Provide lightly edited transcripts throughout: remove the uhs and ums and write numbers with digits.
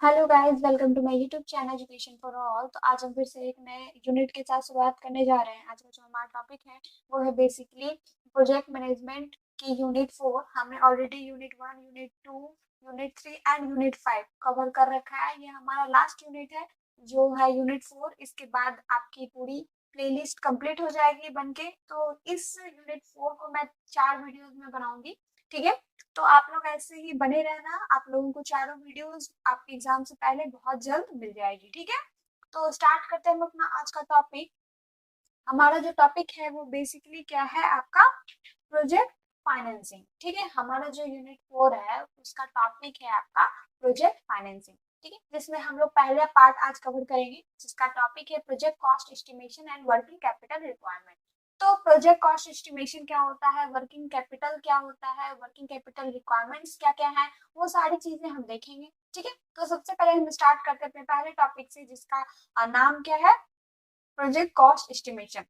Hello guys, welcome to my YouTube channel education for all. तो आज हम फिर से एक नए यूनिट के साथ शुरुआत करने जा रहे हैं। आज का जो हमारा टॉपिक है वो है बेसिकली प्रोजेक्ट मैनेजमेंट की यूनिट 4। हमने already unit 1, unit 2, unit 3 and unit 5 cover कर रखा है। ये हमारा लास्ट यूनिट है जो है यूनिट 4। इसके बाद आपकी पूरी प्लेलिस्ट कंप्लीट हो जाएगी बनके। तो इस यूनिट 4 को मैं 4 वीडियोज में बनाऊंगी, ठीक है। तो आप लोग ऐसे ही बने रहना, आप लोगों को चारों वीडियोस आपके एग्जाम से पहले बहुत जल्द मिल जाएगी, ठीक है। तो स्टार्ट करते हैं हम अपना आज का टॉपिक। हमारा जो टॉपिक है वो बेसिकली क्या है, आपका प्रोजेक्ट फाइनेंसिंग, ठीक है। हमारा जो यूनिट 4 है उसका टॉपिक है आपका प्रोजेक्ट फाइनेंसिंग, ठीक है, जिसमें हम लोग पहला पार्ट आज कवर करेंगे जिसका टॉपिक है project cost estimation and working capital requirement. तो प्रोजेक्ट कॉस्ट एस्टिमेशन क्या होता है, वर्किंग कैपिटल क्या होता है, वर्किंग कैपिटल रिक्वायरमेंट्स क्या क्या है, वो सारी चीजें हम देखेंगे, ठीक है। तो सबसे पहले हम स्टार्ट करते हैं अपने पहले टॉपिक से जिसका नाम क्या है, प्रोजेक्ट कॉस्ट एस्टिमेशन।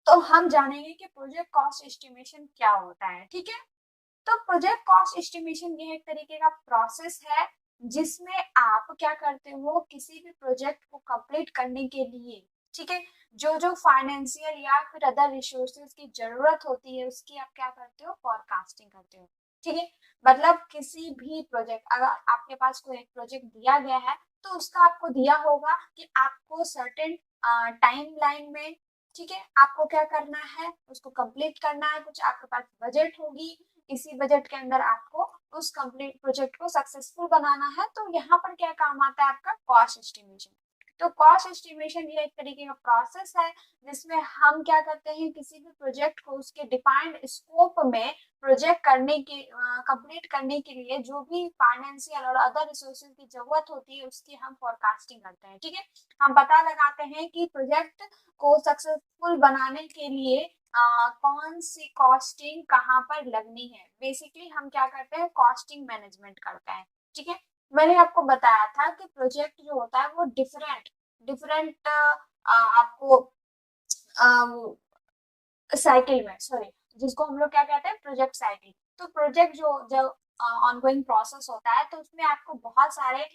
तो हम जानेंगे कि प्रोजेक्ट कॉस्ट एस्टिमेशन क्या होता है, ठीक है। तो प्रोजेक्ट कॉस्ट एस्टिमेशन ये एक तरीके का प्रोसेस है जिसमें आप क्या करते हो, किसी भी प्रोजेक्ट को कंप्लीट करने के लिए, ठीक है, जो जो फाइनेंशियल या फिर अदर रिसोर्सेज की जरूरत होती है उसकी आप क्या करते हो, फॉरकास्टिंग करते हो, ठीक है। मतलब किसी भी प्रोजेक्ट, अगर आपके पास कोई एक प्रोजेक्ट दिया गया है तो उसका आपको दिया होगा कि आपको सर्टेन टाइम लाइन में, ठीक है, आपको क्या करना है, उसको कंप्लीट करना है। कुछ आपके पास बजट होगी, इसी बजट के अंदर आपको उस कंप्लीट प्रोजेक्ट को सक्सेसफुल बनाना है। तो यहाँ पर क्या काम आता है, आपका कॉस्ट एस्टिमेशन। तो कॉस्ट एस्टिमेशन ये एक तरीके का प्रोसेस है जिसमें हम क्या करते हैं, किसी भी प्रोजेक्ट को उसके डिफाइंड स्कोप में प्रोजेक्ट करने के कंप्लीट करने के लिए जो भी फाइनेंशियल और अदर रिसोर्सेज की जरूरत होती है उसकी हम फोरकास्टिंग करते हैं, ठीक है। हम पता लगाते हैं कि प्रोजेक्ट को सक्सेसफुल बनाने के लिए कौन सी कॉस्टिंग कहाँ पर लगनी है। बेसिकली हम क्या करते हैं, कॉस्टिंग मैनेजमेंट करते हैं, ठीक है। मैंने आपको बताया था कि प्रोजेक्ट जो होता है वो डिफरेंट डिफरेंट आपको साइकिल में, सॉरी, जिसको हम लोग क्या कहते हैं, प्रोजेक्ट साइकिल। तो प्रोजेक्ट जो जब ऑनगोइंग प्रोसेस होता है तो उसमें आपको बहुत सारे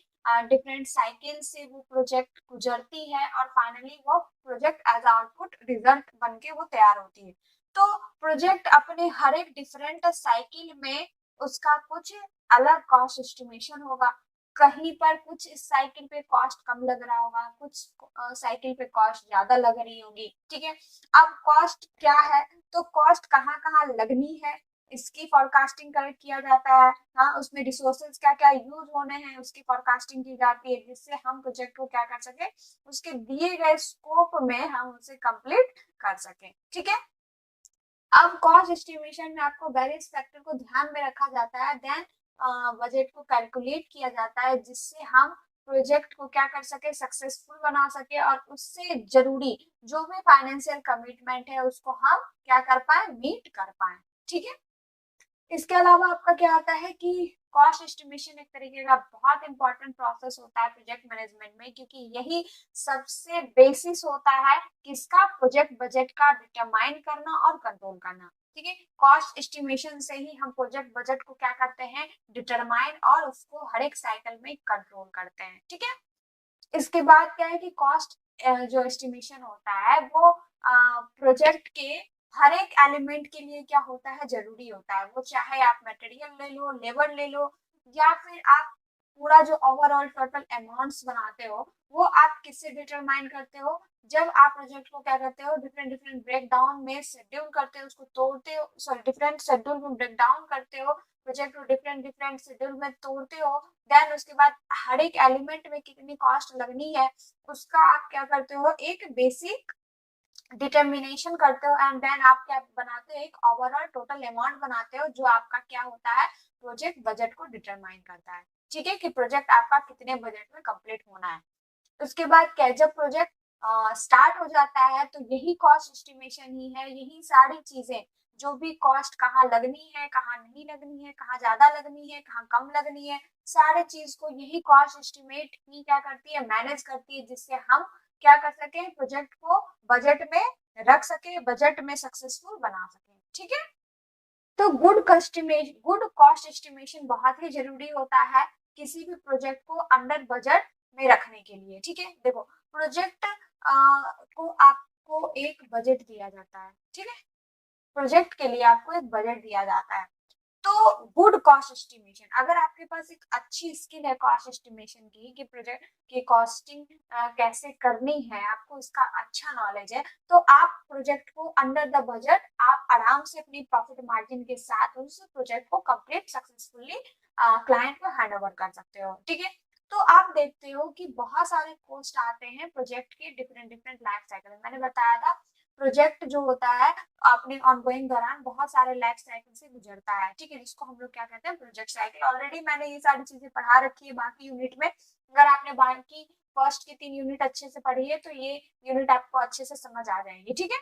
डिफरेंट साइकिल से वो प्रोजेक्ट गुजरती है और फाइनली वो प्रोजेक्ट एज आउटपुट रिजल्ट बन के वो तैयार होती है। तो प्रोजेक्ट अपने हर एक डिफरेंट साइकिल में उसका कुछ अलग कॉस्ट एस्टिमेशन होगा। कहीं पर कुछ इस साइकिल पे कॉस्ट कम लग रहा होगा, कुछ साइकिल पे कॉस्ट ज्यादा लग रही होगी, ठीक है। अब कॉस्ट क्या है, तो कॉस्ट कहाँ कहाँ लगनी है इसकी फोरकास्टिंग कर किया जाता है। हाँ, उसमें रिसोर्सेज क्या क्या यूज होने हैं उसकी फोरकास्टिंग की जाती है जिससे हम प्रोजेक्ट को क्या कर सके, उसके दिए गए स्कोप में हम उसे कंप्लीट कर सके, ठीक है। अब कॉस्ट एस्टिमेशन में आपको वेरियस फैक्टर को ध्यान में रखा जाता है, देन बजट को कैलकुलेट किया जाता है जिससे हम प्रोजेक्ट को क्या कर सके, सक्सेसफुल बना सके और उससे जरूरी जो भी फाइनेंशियल कमिटमेंट है उसको हम क्या कर पाए, मीट कर पाए, ठीक है। इसके अलावा आपका क्या आता है कि कॉस्ट एस्टिमेशन एक तरीके का बहुत इंपॉर्टेंट प्रोसेस होता है प्रोजेक्ट मैनेजमेंट में, क्योंकि यही सबसे बेसिस होता है किसका, प्रोजेक्ट बजट का डिटरमाइन करना और कंट्रोल करना, ठीक है। कॉस्ट एस्टिमेशन से ही हम प्रोजेक्ट बजट को क्या करते हैं, डिटरमाइन और उसको हर एक साइकिल में कंट्रोल करते हैं, ठीक है। इसके बाद क्या है कि कॉस्ट जो एस्टिमेशन होता है वो प्रोजेक्ट के हर एक एलिमेंट के लिए क्या होता है, जरूरी होता है। वो चाहे आप मटेरियल ले लो, लेबर ले लो, या फिर आप पूरा जो ओवरऑल टोटल अमाउंट्स बनाते हो वो आप किससे डिटरमाइन करते हो, जब आप प्रोजेक्ट को क्या करते हो, डिफरेंट डिफरेंट ब्रेक डाउन में शेड्यूल करते हो, उसको तोड़ते हो, सॉरी डिफरेंट शेड्यूल में ब्रेक डाउन करते हो, प्रोजेक्ट को डिफरेंट डिफरेंट शेड्यूल में तोड़ते हो। देन उसके बाद हर एक एलिमेंट में कितनी कॉस्ट लगनी है उसका आप क्या करते हो, एक बेसिक डिटर्मिनेशन करते हो एंड देन आप क्या बनाते हो, एक ओवरऑल टोटल अमाउंट बनाते हो जो आपका क्या होता है, प्रोजेक्ट बजट को डिटरमाइन करता है, ठीक है, कि प्रोजेक्ट आपका कितने बजट में कंप्लीट होना है। उसके बाद क्या, जब प्रोजेक्ट स्टार्ट हो जाता है तो यही कॉस्ट एस्टिमेशन ही है, यही सारी चीजें जो भी कॉस्ट कहाँ लगनी है, कहाँ नहीं लगनी है, कहाँ ज्यादा लगनी है, कहाँ कम लगनी है, सारे चीज को यही कॉस्ट एस्टिमेट ही क्या करती है, मैनेज करती है जिससे हम क्या कर सके, प्रोजेक्ट को बजट में रख सके, बजट में सक्सेसफुल बना सके, ठीक है। तो गुड कॉस्ट एस्टिमेशन बहुत ही जरूरी होता है किसी भी प्रोजेक्ट को अंडर बजट में रखने के लिए। ठीक है, देखो प्रोजेक्ट को आपको एक बजट दिया जाता है। ठीक है, प्रोजेक्ट के लिए आपको एक बजट दिया जाता है। तो गुड कॉस्ट एस्टिमेशन, अगर आपके पास एक अच्छी स्किल है कॉस्ट एस्टिमेशन की, कि प्रोजेक्ट की कॉस्टिंग कैसे करनी है, आपको इसका अच्छा नॉलेज है, तो आप प्रोजेक्ट को अंडर द बजट आप आराम से अपनी प्रॉफिट मार्जिन के साथ उस प्रोजेक्ट को कंप्लीट सक्सेसफुली क्लाइंट को हैंड ओवर कर सकते हो। ठीक है, तो आप देखते हो कि बहुत सारे कॉस्ट आते हैं प्रोजेक्ट के डिफरेंट डिफरेंट लाइफ साइकिल। मैंने बताया था प्रोजेक्ट जो होता है अपने ऑनगोइंग दौरान बहुत सारे लाइफ साइकिल से गुजरता है। ठीक है, जिसको हम लोग क्या कहते हैं, प्रोजेक्ट साइकिल। ऑलरेडी मैंने ये सारी चीजें पढ़ा रखी है बाकी यूनिट में। अगर आपने बाकी फर्स्ट की 3 यूनिट अच्छे से पढ़ी है तो ये यूनिट आपको अच्छे से समझ आ जाएंगी। ठीक है,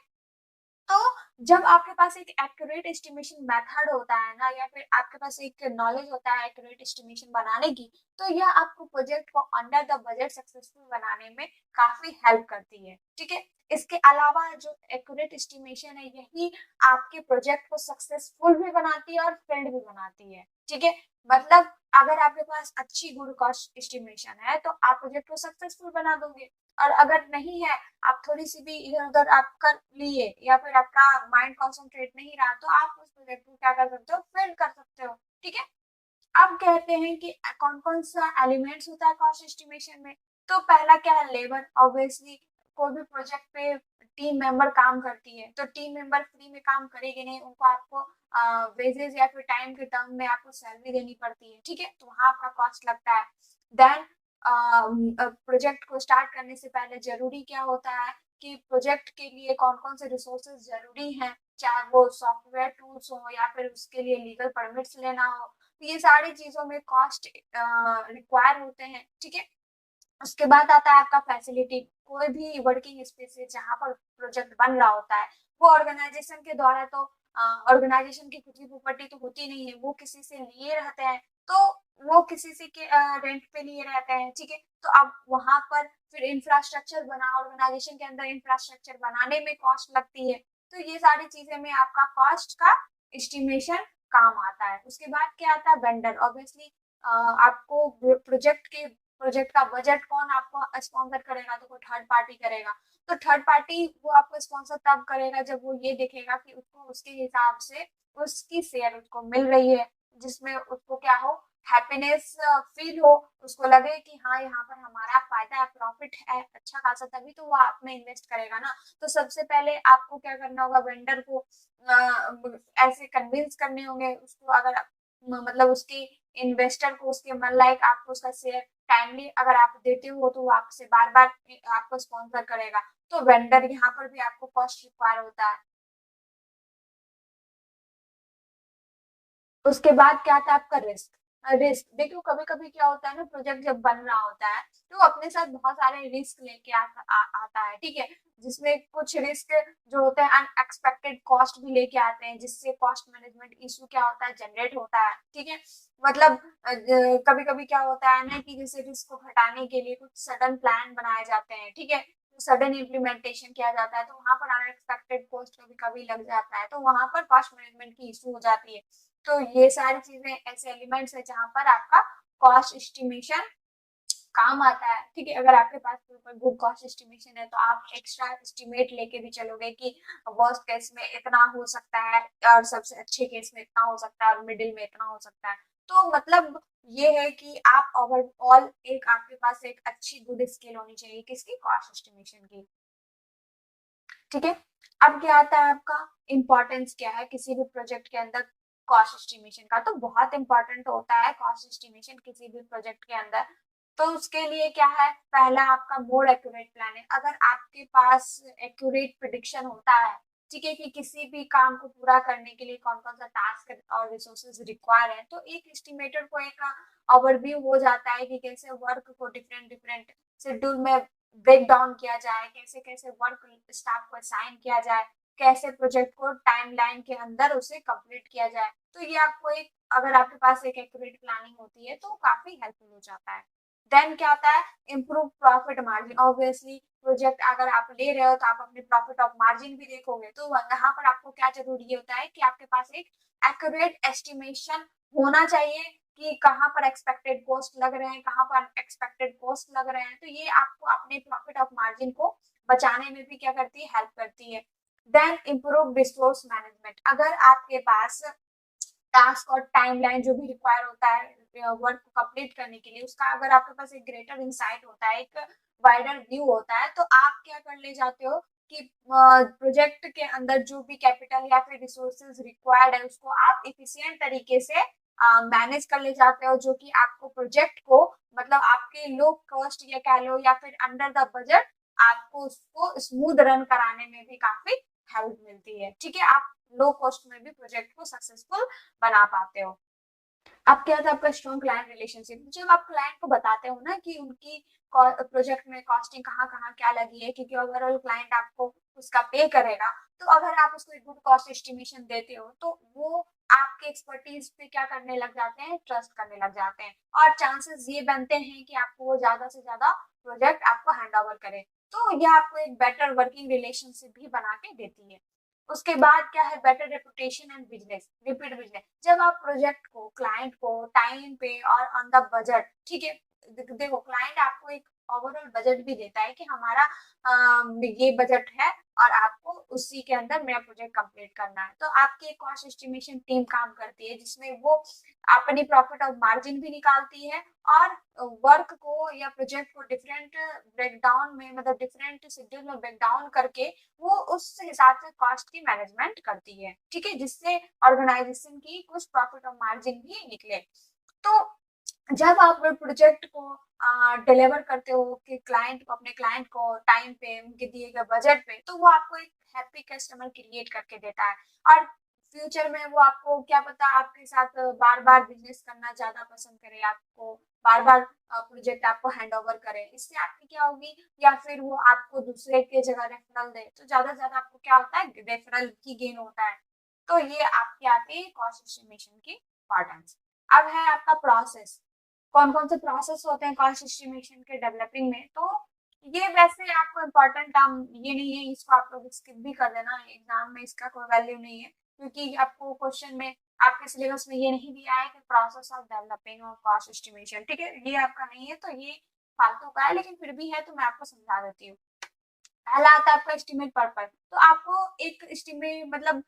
तो जब आपके पास एक एक्यूरेट एस्टिमेशन मेथड होता है ना, या फिर आपके पास एक नॉलेज होता है एक्यूरेट एस्टिमेशन बनाने की, तो यह आपको प्रोजेक्ट को अंडर द बजट सक्सेसफुल बनाने में काफी हेल्प करती है। ठीक है, इसके अलावा जो एक्यूरेट एस्टिमेशन है यही आपके प्रोजेक्ट को सक्सेसफुल भी बनाती है और फेल्ड भी बनाती है। ठीक है, मतलब अगर आपके पास अच्छी गुड कॉस्ट एस्टिमेशन है तो आप प्रोजेक्ट को सक्सेसफुल बना दोगे, और अगर नहीं है, आप थोड़ी सी भी इधर उधर आप कर लिए या फिर आपका माइंड कंसंट्रेट नहीं रहा, तो आप उस प्रोजेक्ट को क्या कर सकते हो, फेल कर सकते हो। ठीक है, अब कहते हैं कि कौन कौन सा एलिमेंट्स होता है कॉस्ट एस्टिमेशन में। तो पहला क्या है, लेबर। ऑब्वियसली कोई भी प्रोजेक्ट पे टीम मेंबर काम करती है, तो टीम मेंबर फ्री में काम करेगी नहीं, उनको आपको वेजेस या फिर टाइम के टर्म में आपको सैलरी देनी पड़ती है। ठीक है, तो वहां आपका कॉस्ट लगता है। देन प्रोजेक्ट को स्टार्ट करने से पहले जरूरी क्या होता है कि प्रोजेक्ट के लिए कौन कौन से रिसोर्सेज जरूरी हैं, चाहे वो सॉफ्टवेयर टूल्स हो या फिर उसके लिए लीगल परमिट्स लेना हो, तो ये सारी चीजों में कॉस्ट रिक्वायर होते हैं। ठीक है, उसके बाद आता है आपका फैसिलिटी। कोई भी वर्किंग स्पेस है जहाँ पर प्रोजेक्ट बन रहा होता है, वो ऑर्गेनाइजेशन के द्वारा, तो ऑर्गेनाइजेशन की खुद की प्रॉपर्टी तो होती नहीं है, वो किसी से लिए रहते हैं, तो वो किसी से के रेंट पे लिए रहते हैं। ठीक है, तो अब वहां पर फिर इंफ्रास्ट्रक्चर बना, ऑर्गेनाइजेशन के अंदर इंफ्रास्ट्रक्चर बनाने में कॉस्ट लगती है। तो ये सारी चीजें में आपका कॉस्ट का एस्टिमेशन काम आता है। उसके बाद क्या आता है, वेंडर। ऑब्वियसली आपको प्रोजेक्ट का बजट कौन आपको स्पॉन्सर करेगा, तो कोई थर्ड पार्टी करेगा। तो थर्ड पार्टी वो आपको स्पॉन्सर तब करेगा जब वो ये देखेगा कि उसको उसके हिसाब से उसकी शेयर उसको मिल रही है, जिसमें उसको क्या हो, हैप्पीनेस फील हो, उसको लगे कि हाँ यहाँ पर हमारा फायदा है, प्रॉफिट है अच्छा खासा, तभी तो वो आप में इन्वेस्ट करेगा ना। तो सबसे पहले आपको क्या करना होगा, वेंडर को ऐसे कन्विंस करने होंगे उसको, अगर मतलब उसकी इन्वेस्टर को उसके मन लायक आपको उसका शेयर टाइमली अगर आप देते हो तो वो आपसे बार बार आपको स्पॉन्सर करेगा। तो वेंडर यहाँ पर भी आपको कॉस्ट रिक्वायर होता है। उसके बाद क्या आता है आपका रिस्क। रिस्क देखो, कभी कभी क्या होता है ना, प्रोजेक्ट जब बन रहा होता है तो अपने साथ बहुत सारे रिस्क लेके आता है। ठीक है, जिसमें कुछ रिस्क जो होते हैं अनएक्सपेक्टेड कॉस्ट भी लेके आते हैं, जिससे कॉस्ट मैनेजमेंट इशू क्या होता है, जनरेट होता है। ठीक है, मतलब कभी कभी क्या होता है ना कि जैसे रिस्क को हटाने के लिए कुछ सडन प्लान बनाए जाते हैं। ठीक है, सडन इम्प्लीमेंटेशन किया जाता है, तो वहां पर अनएक्सपेक्टेड कॉस्ट कभी कभी लग जाता है, तो वहां पर कॉस्ट मैनेजमेंट की इशू हो जाती है। तो ये सारी चीजें ऐसे एलिमेंट्स है जहां पर आपका कॉस्ट एस्टिमेशन काम आता है। ठीक है, अगर आपके पास गुड कॉस्ट एस्टिमेशन है तो आप एक्स्ट्रा एस्टिमेट लेके भी चलोगे कि वर्स्ट केस में इतना हो सकता है, और सबसे अच्छे केस में इतना हो सकता है, और मिडिल में इतना हो सकता है। तो मतलब ये है कि आप ओवरऑल एक आपके पास एक अच्छी गुड स्किल होनी चाहिए किसकी, कॉस्ट एस्टिमेशन की। ठीक है, अब क्या आता है आपका इम्पोर्टेंस क्या है किसी भी प्रोजेक्ट के अंदर, कॉस्ट एस्टिमेशन का तो बहुत इंपॉर्टेंट होता है कॉस्ट एस्टिमेशन किसी भी प्रोजेक्ट के अंदर। तो उसके लिए क्या है, पहला आपका मोर एक्यूरेट प्लान है। अगर आपके पास एक्यूरेट प्रिडिक्शन होता है, ठीक है, कि किसी भी काम को पूरा करने के लिए कौन कौन सा टास्क और रिसोर्सेज रिक्वायर है, तो एक एस्टिमेटर को एक ओवरव्यू हो जाता है कि कैसे वर्क को डिफरेंट डिफरेंट शेड्यूल में ब्रेक डाउन किया जाए, कैसे कैसे वर्क स्टाफ को असाइन किया जाए, कैसे प्रोजेक्ट को टाइमलाइन के अंदर उसे कंप्लीट किया जाए। तो ये आपको एक, अगर आपके पास एक एक्यूरेट प्लानिंग होती है तो काफी हेल्पफुल हो जाता है। देन क्या आता है, improve profit margin. Obviously project अगर आप ले रहे हो तो आप अपने प्रॉफिट ऑफ मार्जिन भी देखोगे, तो यहाँ पर आपको क्या जरूरी होता है कि आपके पास एक एक्यूरेट एस्टिमेशन होना चाहिए कि कहाँ पर एक्सपेक्टेड कॉस्ट लग रहे हैं, कहाँ पर एक्सपेक्टेड कॉस्ट लग रहे हैं, तो ये आपको अपने प्रॉफिट ऑफ मार्जिन को बचाने में भी क्या करती है, हेल्प करती है। देन इम्प्रूव रिसोर्स मैनेजमेंट, अगर आपके पास टास्क और टाइमलाइन जो भी रिक्वायर होता है वर्क को कंप्लीट करने के लिए, उसका अगर आपके पास एक ग्रेटर इंसाइट होता है, एक वाइडर व्यू होता है, तो आप क्या कर ले जाते हो कि प्रोजेक्ट के अंदर जो भी कैपिटल या फिर रिसोर्सेज रिक्वायर्ड है उसको आप इफिशिएंट तरीके से मैनेज कर ले जाते हो, जो कि आपको प्रोजेक्ट को मतलब आपके लो कॉस्ट या कह लो या फिर अंडर द बजट आपको उसको स्मूथ रन कराने में भी काफी हेल्प मिलती है। ठीक है, आप लो कॉस्ट में भी प्रोजेक्ट को सक्सेसफुल बना पाते हो। अब क्या था आपका स्ट्रॉन्ग क्लाइंट रिलेशनशिप, जब आप क्लाइंट को बताते हो ना कि उनकी प्रोजेक्ट में कॉस्टिंग कहाँ कहाँ क्या लगी है, क्योंकि ओवरऑल क्लाइंट आपको उसका पे करेगा, तो अगर आप उसको एक गुड कॉस्ट एस्टिमेशन देते हो तो वो आपके एक्सपर्टीज पे क्या करने लग जाते हैं, ट्रस्ट करने लग जाते हैं, और चांसेस ये बनते हैं कि आपको वो ज्यादा से ज्यादा प्रोजेक्ट आपको हैंड ओवर करे। तो यह आपको एक बेटर वर्किंग रिलेशनशिप भी बना के देती है। उसके बाद क्या है, better reputation and business, repeat business, जब आप प्रोजेक्ट को क्लाइंट को टाइम पे और ऑन द बजट, ठीक है, देखो क्लाइंट आपको एक ओवरऑल बजट भी देता है कि हमारा ये बजट है और आपको उसी के अंदर मेरा प्रोजेक्ट कंप्लीट करना है, तो आपकी एक कॉस्ट एस्टिमेशन टीम काम करती है जिसमें वो अपनी प्रॉफिट और मार्जिन भी निकालती है और वर्क को या प्रोजेक्ट को डिफरेंट ब्रेकडाउन में, मतलब डिफरेंट शेड्यूल में ब्रेकडाउन करके वो उस हिसाब से कॉस्ट की मैनेजमेंट करती है। ठीक है, जिससे ऑर्गेनाइजेशन की कुछ प्रॉफिट और मार्जिन भी निकले। तो जब आप प्रोजेक्ट को डिलीवर करते हो कि क्लाइंट को, अपने क्लाइंट को टाइम पे उनके दिए गए बजट पे, तो वो आपको एक हैप्पी कस्टमर क्रिएट करके देता है, और फ्यूचर में वो आपको क्या पता आपके साथ बार बार बिजनेस करना ज्यादा पसंद करे, आपको बार बार प्रोजेक्ट आपको हैंड ओवर करे, इससे आपकी क्या होगी, या फिर वो आपको दूसरे के जगह रेफरल दे, तो ज्यादा से ज्यादा आपको क्या होता है, रेफरल की गेन होता है। तो ये आपकी आती है कॉस्ट एस्टिमेशन की इंपॉर्टेंस। अब है आपका प्रोसेस, कौन कौन से प्रोसेस होते हैं कॉस्ट एस्टिमेशन के डेवलपिंग में, तो ये वैसे आपको इम्पोर्टेंट टर्म ये नहीं है, इसको आप लोग स्किप भी कर देना, एग्जाम में इसका कोई वैल्यू नहीं है, क्योंकि आपको क्वेश्चन में आपके सिलेबस में ये नहीं दिया है कि प्रोसेस ऑफ डेवलपिंग और कॉस्ट एस्टिमेशन, ठीक है, ये आपका नहीं है, तो ये फालतू का है, लेकिन फिर भी है तो मैं आपको समझा देती हूँ। पहला आता है आपका एस्टिमेट पर्पस, तो आपको एक एस्टिमेट मतलब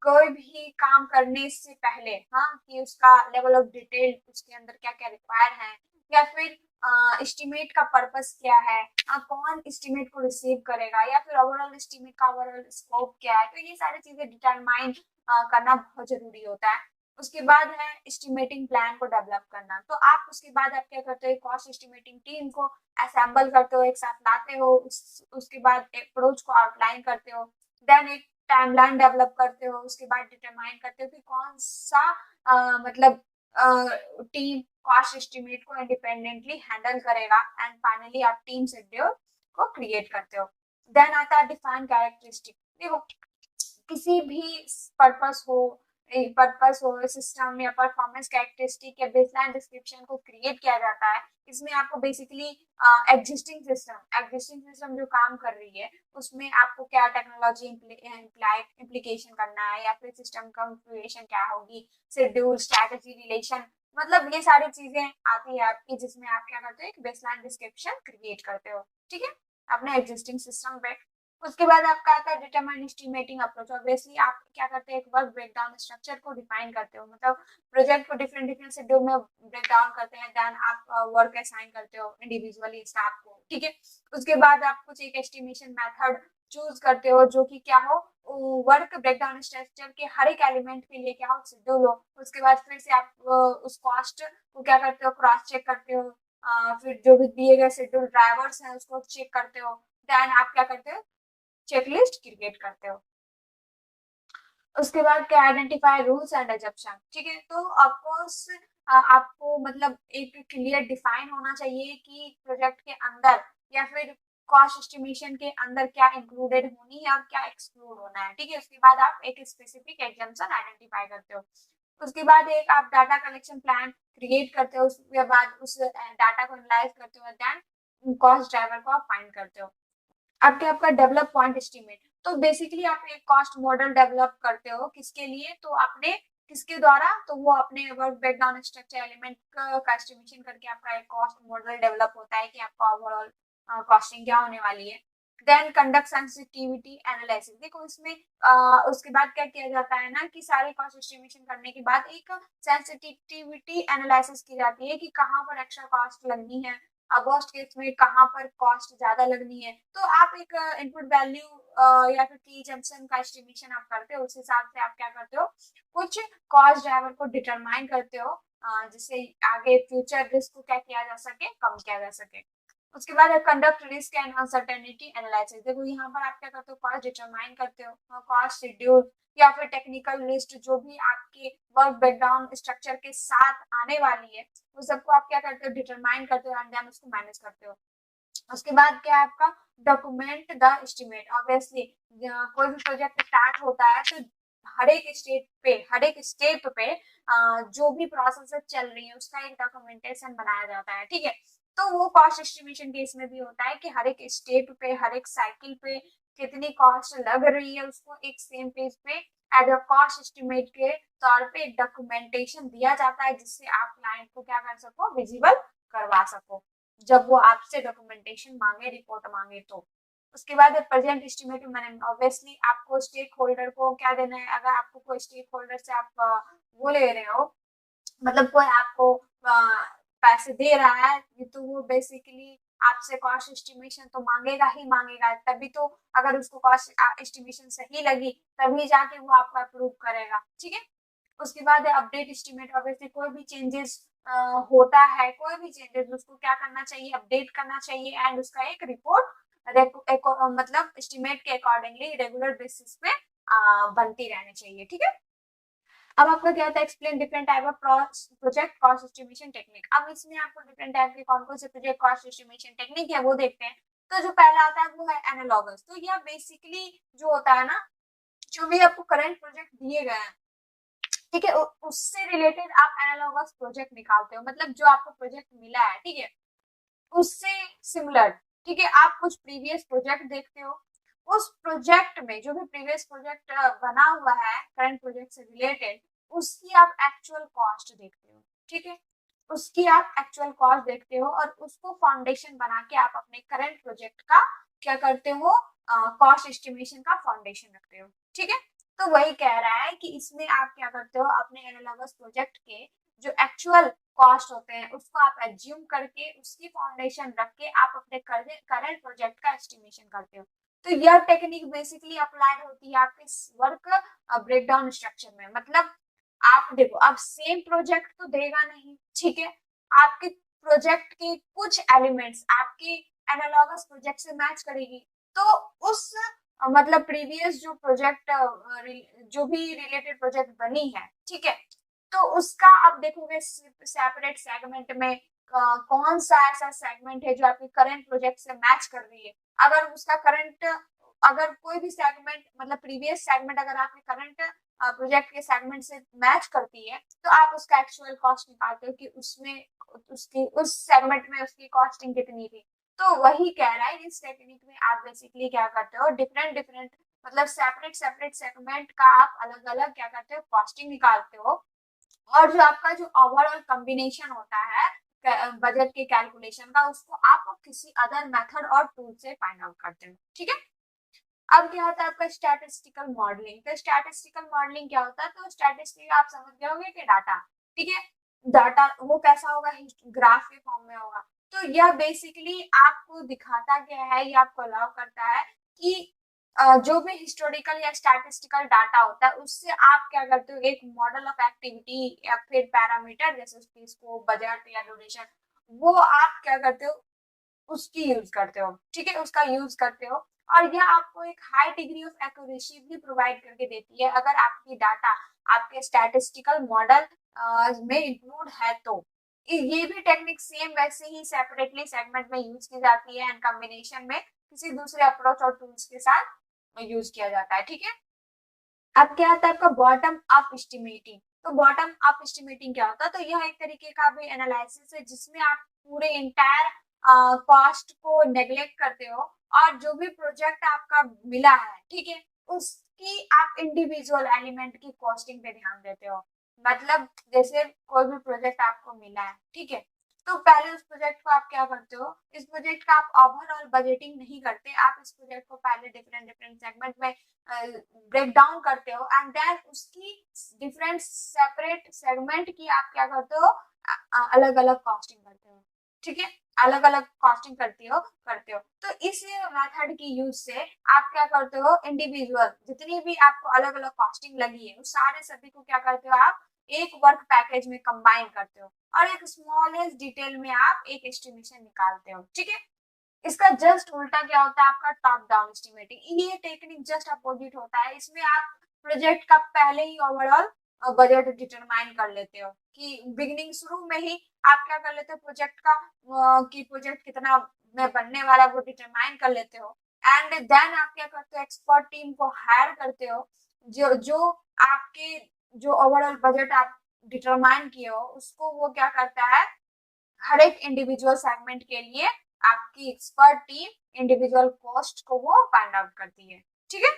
कोई भी काम करने से पहले, हाँ, कि उसका लेवल ऑफ डिटेल उसके अंदर क्या क्या रिक्वायर है, या फिर एस्टिमेट का पर्पस क्या है, कौन एस्टिमेट को रिसीव करेगा, या फिर ओवरऑल एस्टिमेट का ओवरऑल स्कोप क्या है, तो ये सारी चीजें डिटरमाइन करना बहुत जरूरी होता है। उसके बाद है एस्टिमेटिंग प्लान को डेवलप करना, तो आप उसके बाद आप क्या करते हो, कॉस्ट एस्टिमेटिंग टीम को असेंबल करते हो, एक साथ लाते हो, उसके बाद अप्रोच को आउटलाइन करते हो, देन एक टाइमलाइन डेवलप करते हो, उसके बाद डिटरमाइन करते हो कि कौन सा मतलब टीम कॉस्ट एस्टिमेट को इंडिपेंडेंटली हैंडल करेगा, एंड फाइनली आप टीम शेड्यूल को क्रिएट करते हो। देन आता है डिफाइन कैरेक्टरिस्टिक, देखो किसी भी पर्पस हो, सिस्टम या परफॉर्मेंस कैरेक्टरिस्टिक या बेसलाइन डिस्क्रिप्शन को क्रिएट किया जाता है, इसमें आपको बेसिकली एग्जिस्टिंग सिस्टम जो काम कर रही है उसमें आपको क्या टेक्नोलॉजी इम्प्लीकेशन करना है, या फिर सिस्टम कॉन्फ़िगरेशन क्या होगी, शेड्यूल, स्ट्रैटेजी, रिलेशन, मतलब ये सारी चीजें आती है आपकी, जिसमें आप क्या करते हो, एक बेसलाइन डिस्क्रिप्शन क्रिएट करते हो, ठीक है, अपने एग्जिस्टिंग सिस्टम पे। उसके बाद आपका आता है डिटरमाइन एस्टिमेटिंग अप्रोच, ऑब्वियसली आप क्या करते हैं, एक वर्क ब्रेकडाउन स्ट्रक्चर को डिफाइन करते हो, मतलब प्रोजेक्ट को डिफरेंट डिफरेंट शेड्यूल में ब्रेक डाउन करते हैं, देन आप वर्क असाइन करते हो इंडिविजुअली स्टाफ को, ठीक है। उसके बाद आप कुछ एक एस्टिमेशन मेथड चूज करते हो जो कि क्या हो, वर्क ब्रेकडाउन स्ट्रक्चर के हर एक एलिमेंट के लिए क्या हो, शेड्यूल हो। उसके बाद फिर से आप उस कॉस्ट को क्या करते हो, क्रॉस चेक करते हो, फिर जो भी दिए गए शेड्यूल ड्राइवर्स हैं उसको चेक करते हो, देन आप क्या करते हो, चेकलिस्ट क्रिएट करते हो। उसके बाद क्या, आइडेंटिफाई रूल्स एंड एजम्पशन, ठीक है, तो ऑफकोर्स आपको मतलब एक क्लियर डिफाइन होना चाहिए कि प्रोजेक्ट के अंदर या फिर कॉस्ट एस्टिमेशन के अंदर क्या इंक्लूडेड होनी है और क्या एक्सक्लूड होना है, ठीक है। उसके बाद आप एक स्पेसिफिक एग्जाम्पशन आइडेंटिफाई करते हो। उसके बाद एक आप डाटा कलेक्शन प्लान क्रिएट करते हो, उसके बाद उस डाटा को एनालाइज करते हो, देन कॉस्ट ड्राइवर को आप फाइंड करते हो। आपके आपका डेवलप पॉइंट एस्टिमेट, तो बेसिकली आप एक कॉस्ट मॉडल डेवलप करते हो, किसके लिए, तो अपने किसके द्वारा? तो वो अपने वर्क ब्रेकडाउन स्ट्रक्चर एलिमेंट का एस्टिमेशन करके आपका एक कॉस्ट मॉडल डेवलप होता है कि आपका ओवरऑल कॉस्टिंग क्या होने वाली है। Then conduct sensitivity analysis. देखो इसमें उसके बाद क्या किया जाता है ना कि सारे कॉस्ट एस्टिमेशन करने के बाद एक सेंसिटिविटी एनालिसिस की जाती है कि कहाँ पर एक्स्ट्रा कॉस्ट लगनी है, वर्स्ट केस में कहाँ पर कॉस्ट ज्यादा लगनी है। तो आप एक इनपुट वैल्यू या फिर टी जंक्शन का एस्टिमेशन आप करते हो, उस हिसाब से आप क्या करते हो, कुछ कॉस्ट ड्राइवर को डिटरमाइन करते हो जिससे आगे फ्यूचर रिस्क को क्या किया जा सके, कम किया जा सके। उसके बाद conduct risk and uncertainty analysis. देखो यहाँ पर आप क्या करते हो, कॉस्ट डिटरमाइन करते हो, कॉस्ट शेड्यूल या फिर टेक्निकल लिस्ट जो भी आपके वर्क बैकग्राउंड स्ट्रक्चर के साथ आने वाली है वो सबको आप क्या करते हो, डिटरमाइन करते हो एंड देन उसको मैनेज करते हो। उसके बाद क्या है आपका डॉक्यूमेंट द एस्टिमेट। ऑब्वियसली कोई भी प्रोजेक्ट स्टार्ट होता है तो हर एक स्टेप पे जो भी प्रोसेस चल रही है उसका एक डॉक्यूमेंटेशन बनाया जाता है, ठीक है। तो वो कॉस्ट एस्टिमेशन केस में भी होता है कि हर एक स्टेप पे, हर एक साइकिल पे कितनी कॉस्ट लग रही है उसको एक सेम पेज पे एज अ कॉस्ट एस्टिमेट के तौर पे एक डॉक्यूमेंटेशन दिया जाता है जिससे आप क्लाइंट को क्या कर सको, विजिबल करवा सको जब वो आपसे डॉक्यूमेंटेशन मांगे, रिपोर्ट मांगे तो। उसके बाद प्रेजेंट एस्टिमेट मैनेजमेंट। ऑब्वियसली आपको स्टेक होल्डर को क्या देना है, अगर आपको कोई स्टेक होल्डर से आप वो ले रहे हो, मतलब कोई आपको पैसे दे रहा है तो वो बेसिकली आपसे कॉस्ट एस्टिमेशन तो मांगेगा ही मांगेगा, तभी तो अगर उसको कॉस्ट एस्टिमेशन सही लगी तभी जाके वो आपको अप्रूव करेगा, ठीक है। उसके बाद अपडेट एस्टिमेट। ऑब्वियसली कोई भी चेंजेस होता है, कोई भी चेंजेस उसको क्या करना चाहिए, अपडेट करना चाहिए एंड उसका एक रिपोर्ट मतलब एस्टिमेट के अकॉर्डिंगली रेगुलर बेसिस पे बनती रहनी चाहिए, ठीक है। अब आपका क्या था, explain different type of project cost estimation technique. अब इसमें आपको डिफरेंट टाइप के कौन कौन से प्रोजेक्ट कॉस्ट एस्टिमेशन टेक्निक है वो देखते हैं। तो जो पहला आता है वो है एनालॉगस। तो यह बेसिकली जो होता है ना, जो भी आपको करंट प्रोजेक्ट दिए गए हैं, ठीक है, उससे रिलेटेड आप एनालॉगस प्रोजेक्ट निकालते हो, मतलब जो आपको प्रोजेक्ट मिला है, ठीक है, उससे सिमिलर, ठीक है। आप कुछ प्रीवियस प्रोजेक्ट देखते हो, उस प्रोजेक्ट में जो भी प्रीवियस प्रोजेक्ट बना हुआ है करंट प्रोजेक्ट से रिलेटेड, उसकी आप एक्चुअल कॉस्ट देखते हो, ठीक है, उसकी आप एक्चुअल कॉस्ट देखते हो और उसको फाउंडेशन बना के आप अपने करंट प्रोजेक्ट का क्या करते हो, कॉस्ट एस्टिमेशन का फाउंडेशन रखते हो, ठीक है। तो वही कह रहा है कि इसमें आप क्या करते हो, अपने एनालॉगस प्रोजेक्ट के जो एक्चुअल कॉस्ट होते हैं उसको आप एज्यूम करके उसकी फाउंडेशन रख के आप अपने करंट प्रोजेक्ट का एस्टिमेशन करते हो। तो यह टेक्निक बेसिकली अप्लाइड होती है आपके वर्क ब्रेकडाउन स्ट्रक्चर में। मतलब आप देखो, अब सेम प्रोजेक्ट तो देगा नहीं, ठीक है, आपके प्रोजेक्ट के कुछ एलिमेंट्स आपके एनालॉगस प्रोजेक्ट से मैच करेगी, तो उस मतलब प्रीवियस जो प्रोजेक्ट जो भी रिलेटेड प्रोजेक्ट बनी है, ठीक है, तो उसका आप देखोगे सेपरेट सेगमेंट में कौन सा ऐसा सेगमेंट है जो आपके करंट प्रोजेक्ट से मैच कर रही है। अगर उसका करंट, अगर कोई भी सेगमेंट मतलब प्रीवियस सेगमेंट अगर आपके करंट प्रोजेक्ट के सेगमेंट से मैच करती है तो आप उसका एक्चुअल कॉस्ट निकालते हो कि उसमें उसकी उस सेगमेंट में उसकी कॉस्टिंग कितनी थी। तो वही कह रहा है, इस टेक्निक में आप बेसिकली क्या करते हो, डिफरेंट डिफरेंट मतलब सेपरेट सेपरेट सेगमेंट का आप अलग अलग क्या करते हो, कॉस्टिंग निकालते हो, और जो आपका जो ओवरऑल कॉम्बिनेशन होता है बजट के कैलकुलेशन का, उसको आप किसी अदर मेथड और टूल से फाइंड आउट करते हो, ठीक है। अब क्या होता है आपका स्टैटिस्टिकल मॉडलिंग। तो स्टैटिस्टिकल मॉडलिंग क्या होता है, तो स्टैटिस्टिक आप समझ गए होंगे कि डाटा, ठीक है, डाटा वो कैसा होगा, ग्राफ के फॉर्म में होगा। तो यह बेसिकली आपको दिखाता क्या है, ये आपको अलाउ करता है कि जो भी हिस्टोरिकल या स्टैटिस्टिकल डाटा होता है उससे आप क्या करते हो, एक मॉडल ऑफ एक्टिविटी या फिर पैरामीटर जैसे उसकी स्कोप, बजट या ड्यूरेशन, वो आप क्या करते हो, उसकी यूज करते हो, ठीक है, उसका यूज करते हो। और यह आपको एक हाई डिग्री ऑफ एक्यूरेसी भी प्रोवाइड करके देती है अगर आपकी डाटा आपके स्टैटिस्टिकल मॉडल में इंक्लूड है तो। ये भी टेक्निक सेम वैसे ही सेपरेटली सेगमेंट में यूज की जाती है एंड कॉम्बिनेशन में किसी दूसरे अप्रोच और टूल्स के साथ यूज किया जाता है, ठीक है। अब क्या आता है आपका बॉटम अप एस्टिमेटिंग। तो बॉटम अप एस्टिमेटिंग क्या होता है, तो यह एक तरीके का भी एनालिसिस है जिसमें आप पूरे इंटायर कॉस्ट को नेग्लेक्ट करते हो और जो भी प्रोजेक्ट आपका मिला है, ठीक है, उसकी आप इंडिविजुअल एलिमेंट की कॉस्टिंग पे ध्यान देते हो। मतलब जैसे कोई भी प्रोजेक्ट आपको मिला है, ठीक है, तो पहले उस प्रोजेक्ट को आप क्या करते हो, इस प्रोजेक्ट का आप ओवरऑल बजटिंग नहीं करते, आप इस प्रोजेक्ट को पहले डिफरेंट डिफरेंट सेगमेंट में ब्रेक डाउन करते हो एंड देन उसकी डिफरेंट सेपरेट सेगमेंट की आप क्या करते हो, अलग अलग कॉस्टिंग करते हो, ठीक है, अलग अलग कॉस्टिंग करते हो। तो इस मेथड की यूज से आप क्या करते हो, इंडिविजुअल जितनी भी आपको अलग अलग कॉस्टिंग लगी है उस सारे सभी को क्या करते हो, आप एक वर्क पैकेज में कंबाइन करते हो और एक स्मॉलेस्ट डिटेल में आप एक एस्टिमेशन निकालते हो, ठीक है। इसका जस्ट उल्टा क्या होता है, आपका टॉप डाउन एस्टिमेटिंग। ये टेक्निक जस्ट अपोजिट होता है, इसमें आप प्रोजेक्ट का पहले ही ओवरऑल बजट डिटरमाइन कर लेते हो कि बिगिनिंग शुरू में ही आप क्या कर लेते हो, प्रोजेक्ट का कि प्रोजेक्ट कितना में बनने वाला वो डिटरमाइन कर लेते हो एंड देन आप क्या करते हो, एक्सपर्ट टीम को हायर करते हो जो जो आपके जो ओवरऑल बजट आप डिटरमाइन किए हो उसको वो क्या करता है, हर एक इंडिविजुअल सेगमेंट के लिए आपकी एक्सपर्ट टीम इंडिविजुअल कॉस्ट को वो फाइंड आउट करती है, ठीक है।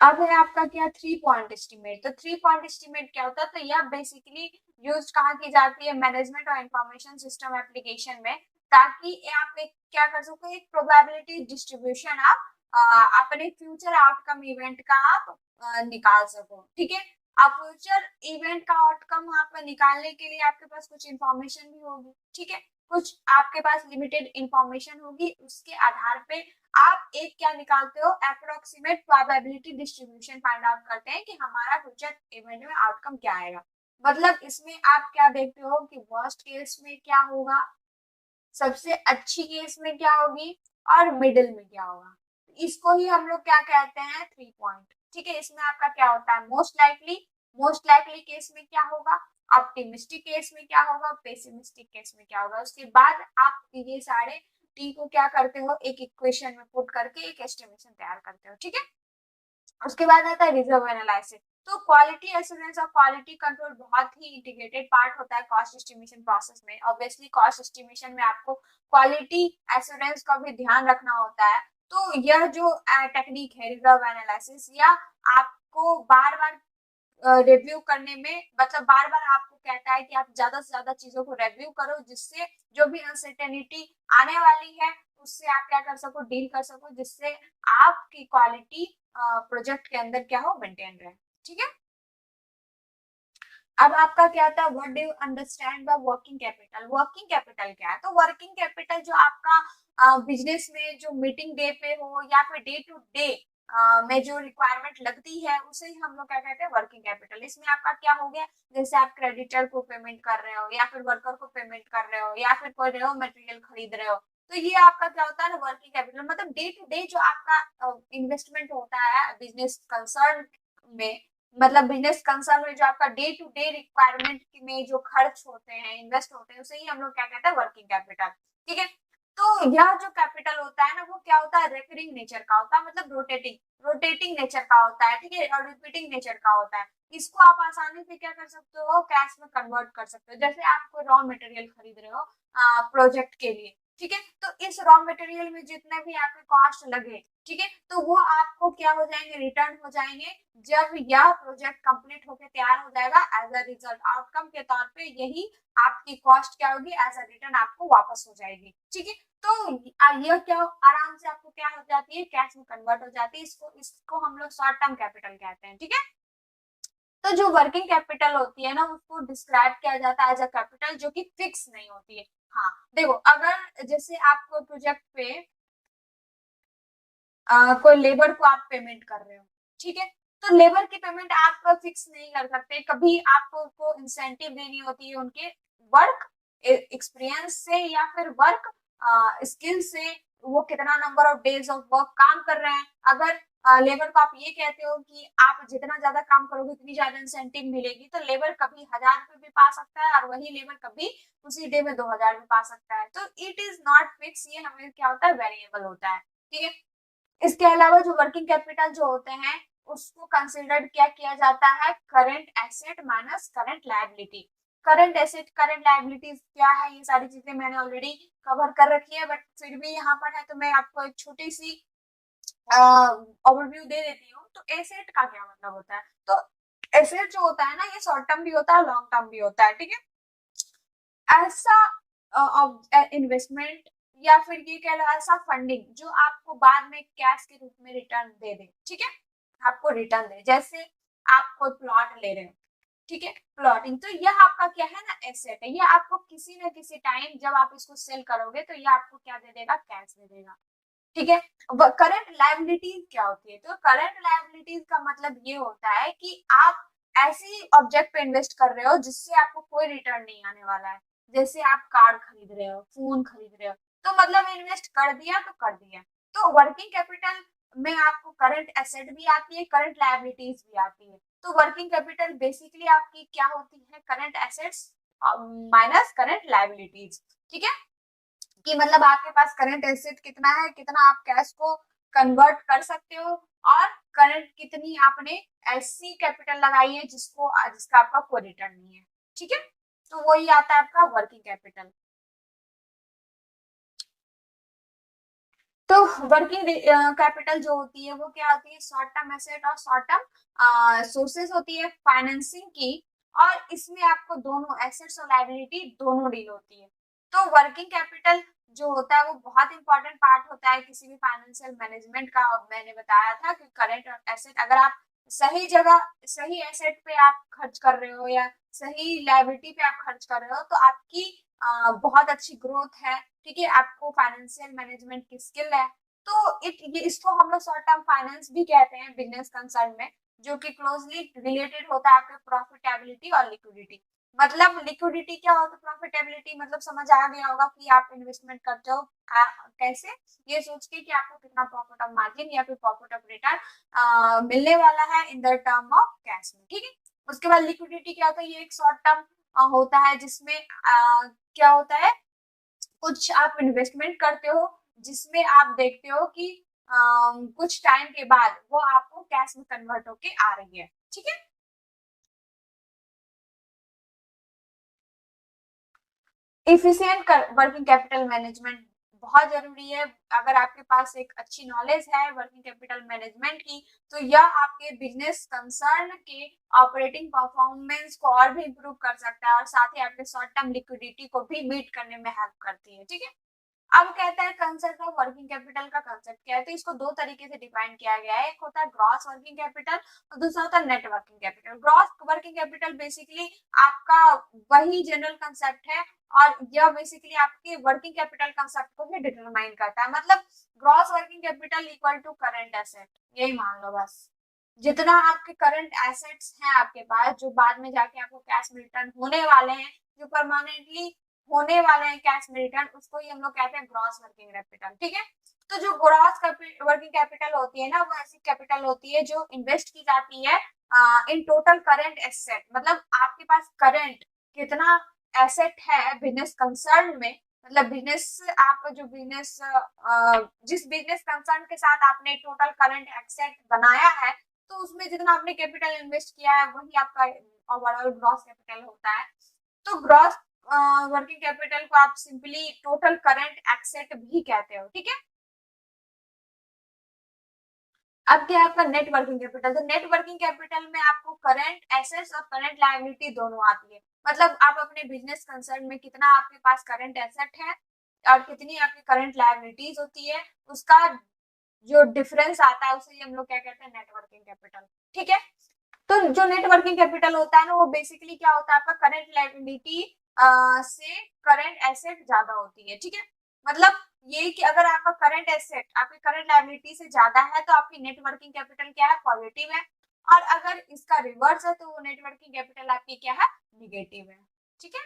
अब है आपका क्या, थ्री पॉइंट एस्टिमेट। तो थ्री पॉइंट एस्टिमेट क्या होता है, तो यह बेसिकली यूज कहाँ की जाती है, मैनेजमेंट और इंफॉर्मेशन सिस्टम एप्लीकेशन में, ताकि आप एक क्या कर सको, एक प्रोबेबिलिटी डिस्ट्रीब्यूशन आप अपने फ्यूचर आउटकम इवेंट का आप निकाल सको, ठीक है। अब फ्यूचर इवेंट का आउटकम आप निकालने के लिए आपके पास कुछ इंफॉर्मेशन भी होगी, ठीक है, कुछ आपके पास लिमिटेड इंफॉर्मेशन होगी, उसके आधार पे आप एक क्या निकालते हो, approximate probability distribution find out करते हैं कि हमारा फ्यूचर इवेंट में आउटकम क्या आएगा। मतलब इसमें आप क्या देखते हो कि वर्स्ट केस में क्या होगा, सबसे अच्छी केस में क्या होगी और मिडिल में क्या होगा। इसको ही हम लोग क्या कहते हैं, थ्री पॉइंट, ठीक है। इसमें आपका क्या होता है, मोस्ट लाइकली केस में क्या होगा, ऑप्टिमिस्टिक केस में क्या होगा, पेसिमिस्टिक केस में क्या होगा। उसके बाद आप ये सारे टी को क्या करते हो, एक इक्वेशन में पुट करके एक एस्टिमेशन तैयार करते हो, ठीक है। उसके बाद आता है रिजर्व एनालिसिस। तो क्वालिटी एश्योरेंस और क्वालिटी कंट्रोल बहुत ही इंटीग्रेटेड पार्ट होता है कॉस्ट एस्टिमेशन प्रोसेस में। ऑब्वियसली कॉस्ट एस्टिमेशन में आपको क्वालिटी एश्योरेंस का भी ध्यान रखना होता है। तो यह जो टेक्निक है रिजर्व एनालिसिस, या आपको बार बार रिव्यू करने में, मतलब बार बार आपको कहता है कि आप ज्यादा से ज्यादा चीजों को रिव्यू करो, जिससे जो भी अनसर्टेनिटी आने वाली है उससे आप क्या कर सको, डील कर सको, जिससे आपकी क्वालिटी प्रोजेक्ट के अंदर क्या हो, मेंटेन रहे, ठीक है। अब आपका क्या था, what do you understand by working capital. Working capital क्या है, तो वर्किंग कैपिटल जो आपका बिजनेस में जो मीटिंग डे पे हो या फिर डे टू डे में जो रिक्वायरमेंट लगती है उसे ही हम लोग क्या कहते हैं, वर्किंग कैपिटल। इसमें आपका क्या हो गया, जैसे आप क्रेडिटर को पेमेंट कर रहे हो या फिर वर्कर को पेमेंट कर रहे हो या फिर कोई रहो मटेरियल खरीद रहे हो, तो ये आपका क्या होता है ना, वर्किंग कैपिटल। मतलब डे टू डे जो आपका इन्वेस्टमेंट होता है बिजनेस कंसर्न में, मतलब बिजनेस कंसर्न में जो आपका डे टू डे रिक्वायरमेंट में जो खर्च होते हैं, इन्वेस्ट होते हैं, उसे ही हम लोग क्या कहते हैं, वर्किंग कैपिटल, ठीक है। तो यह जो कैपिटल होता है ना, वो क्या होता है, रेकरिंग नेचर का होता है, मतलब रोटेटिंग रोटेटिंग नेचर का होता है, ठीक है, और रिपीटिंग नेचर का होता है। इसको आप आसानी से क्या कर सकते हो, कैश में कन्वर्ट कर सकते हो। जैसे आप कोई रॉ मटेरियल खरीद रहे हो प्रोजेक्ट के लिए, ठीक है, तो इस रॉ मटेरियल में जितने भी आपके कॉस्ट लगे, ठीक है, तो वो आपको क्या हो जाएंगे, रिटर्न हो जाएंगे जब यह प्रोजेक्ट कंप्लीट होकर तैयार हो जाएगा। एज अ रिजल्ट आउटकम के तौर पे यही आपकी कॉस्ट क्या होगी, एज अ रिटर्न आपको वापस हो जाएगी, ठीक है। तो यह क्या आराम से आपको क्या हो जाती है, कैश में कन्वर्ट हो जाती है। इसको इसको हम लोग शॉर्ट टर्म कैपिटल कहते हैं, ठीक है। तो जो वर्किंग कैपिटल होती है ना, उसको डिस्क्राइब किया जाता है एज अ कैपिटल जो कि फिक्स नहीं होती है। हाँ देखो, अगर जैसे आप कोई प्रोजेक्ट पे कोई लेबर को आप पेमेंट कर रहे हो, ठीक है, तो लेबर की पेमेंट आप फिक्स नहीं कर सकते। कभी आपको को इंसेंटिव देनी होती है उनके वर्क एक्सपीरियंस से या फिर वर्क स्किल से, वो कितना number of days of work काम कर रहे हैं। अगर लेबर को आप ये कहते हो कि आप जितना ज्यादा काम करोगे उतनी ज्यादा इंसेंटिव मिलेगी, तो लेबर कभी 1,000 रुपए भी पा सकता है और वही लेबर कभी उसी डे में 2,000 भी पा सकता है। तो इट इज नॉट फिक्स, ये हमें क्या होता है, वेरिएबल होता है, ठीक है। इसके अलावा जो वर्किंग कैपिटल जो होते हैं उसको कंसिडर्ड क्या किया जाता है, current asset minus current liability. Current asset current liabilities क्या है, ये सारी चीजें मैंने ऑलरेडी कवर कर रखी है, बट फिर भी यहाँ पर है तो मैं आपको एक छोटी सी ओवरव्यू दे देती हूँ। तो एसेट का क्या मतलब होता है, तो एसेट जो होता है ना, ये शॉर्ट टर्म भी होता है, लॉन्ग टर्म भी होता है, ठीक है। ऐसा इन्वेस्टमेंट या फिर ये कह लो ऐसा फंडिंग जो आपको बाद में कैश के रूप में रिटर्न दे दे, ठीक है, आपको रिटर्न दे। जैसे आप कोई प्लॉट ले रहे हो, ठीक है, प्लॉटिंग, तो यह आपका क्या है ना, एसेट है। यह आपको किसी न किसी टाइम जब आप इसको सेल करोगे तो यह आपको क्या दे देगा, कैश दे देगा, ठीक है। करंट लायबिलिटीज क्या होती है, तो करंट लायबिलिटीज का मतलब ये होता है कि आप ऐसी ऑब्जेक्ट पे इन्वेस्ट कर रहे हो जिससे आपको कोई रिटर्न नहीं आने वाला है। जैसे आप कार खरीद रहे हो, फोन खरीद रहे हो, तो मतलब इन्वेस्ट कर दिया तो कर दिया। तो वर्किंग कैपिटल में आपको करंट एसेट भी आती है, करंट लायबिलिटीज भी आती है। तो वर्किंग कैपिटल बेसिकली आपकी क्या होती है, current assets minus current liabilities, ठीक है। कि मतलब आपके पास करंट एसेट कितना है, कितना आप कैश को कन्वर्ट कर सकते हो, और करंट कितनी आपने ऐसी कैपिटल लगाई है जिसका आपका कोई रिटर्न नहीं है, ठीक है। तो वही आता है आपका वर्किंग कैपिटल। तो वर्किंग कैपिटल जो होती है वो क्या होती है, शॉर्ट टर्म एसेट और शॉर्ट टर्म सोर्सेस होती है फाइनेंसिंग की, और इसमें आपको दोनों एसेट्स और लायबिलिटी दोनों डील होती है। तो वर्किंग कैपिटल जो होता है वो बहुत इंपॉर्टेंट पार्ट होता है किसी भी फाइनेंशियल मैनेजमेंट का। मैंने बताया था कि करंट एसेट अगर आप सही जगह सही एसेट पे आप खर्च कर रहे हो या सही लायबिलिटी पे आप खर्च कर रहे हो तो आपकी बहुत अच्छी ग्रोथ है, ठीक है, आपको फाइनेंशियल मैनेजमेंट की स्किल है। तो ये इसको हम लोग शॉर्ट टर्म फाइनेंस भी कहते हैं बिजनेस कंसर्न में, जो कि क्लोजली रिलेटेड होता है आपके प्रॉफिटेबिलिटी और लिक्विडिटी। मतलब लिक्विडिटी क्या होता है, प्रॉफिटेबिलिटी मतलब समझ आ गया होगा कि आप इन्वेस्टमेंट करते हो कैसे, ये सोच के कि आपको कितना प्रॉफिट ऑफ मार्जिन या फिर प्रॉफिट ऑफ रिटर्न मिलने वाला है in the term of cash में, ठीक है। उसके बाद लिक्विडिटी क्या होता है, ये एक शॉर्ट टर्म होता है जिसमें क्या होता है, कुछ आप इन्वेस्टमेंट करते हो जिसमें आप देखते हो कि कुछ टाइम के बाद वो आपको कैश में कन्वर्ट होके आ रही है, ठीक है। इफिशियंट वर्किंग कैपिटल मैनेजमेंट बहुत जरूरी है। अगर आपके पास एक अच्छी नॉलेज है वर्किंग कैपिटल मैनेजमेंट की, तो यह आपके बिजनेस कंसर्न के ऑपरेटिंग परफॉर्मेंस को और भी इम्प्रूव कर सकता है, और साथ ही आपके शॉर्ट टर्म लिक्विडिटी को भी मीट करने में हेल्प करती है, ठीक है। अब कहता है कंसेप्ट ऑफ वर्किंग कैपिटल का कंसेप्ट क्या है, तो इसको दो तरीके से डिफाइन किया गया है। एक होता है ग्रॉस वर्किंग कैपिटल और दूसरा होता है net working capital. Gross working capital basically आपका वही जनरल कंसेप्ट है, और यह बेसिकली आपके वर्किंग कैपिटल कंसेप्ट को भी डिटरमाइन करता है। मतलब gross working capital equal to current asset, यही मान लो बस। जितना आपके करंट एसेट्स हैं आपके पास जो बाद में जाके आपको कैश में रिटर्न होने वाले हैं, जो परमानेंटली होने वाले हैं कैश में रिटर्न, उसको ही हम लोग कहते हैं ग्रॉस वर्किंग कैपिटल, ठीक है। तो जो ग्रॉस वर्किंग कैपिटल होती है ना, वो ऐसी कैपिटल होती है जो इन्वेस्ट की जाती है इन टोटल करंट एसेट। मतलब आपके पास करंट कितना एसेट है बिजनेस कंसर्न में, मतलब बिजनेस आप जो बिजनेस जिस बिजनेस कंसर्न के साथ आपने टोटल करंट एसेट बनाया है, तो उसमें जितना आपने कैपिटल इन्वेस्ट किया है वही आपका ओवरऑल ग्रॉस कैपिटल होता है। तो ग्रॉस वर्किंग कैपिटल को आप सिंपली टोटल करंट एसेट भी कहते हो, ठीक है। अब क्या है आपका नेट वर्किंग कैपिटल, तो नेट वर्किंग कैपिटल में आपको करंट एसेट्स और करंट लायबिलिटी दोनों आती है। मतलब आप अपने बिजनेस कंसर्न में कितना आपके पास करंट एसेट है और कितनी आपकी करंट लायबिलिटीज होती है, उसका जो डिफरेंस आता है उसे हम लोग क्या कहते हैं, नेट वर्किंग कैपिटल, ठीक है। तो जो नेट वर्किंग कैपिटल होता है ना, वो बेसिकली क्या होता है, आपका करंट लायबिलिटी से करंट एसेट ज्यादा होती है, ठीक है। मतलब ये कि अगर आपका करंट एसेट आपकी करंट लायबिलिटी से ज्यादा है तो आपकी नेट वर्किंग कैपिटल क्या है, पॉजिटिव है। और अगर इसका रिवर्स है तो वो नेट वर्किंग कैपिटल आपकी क्या है, निगेटिव है, ठीक है।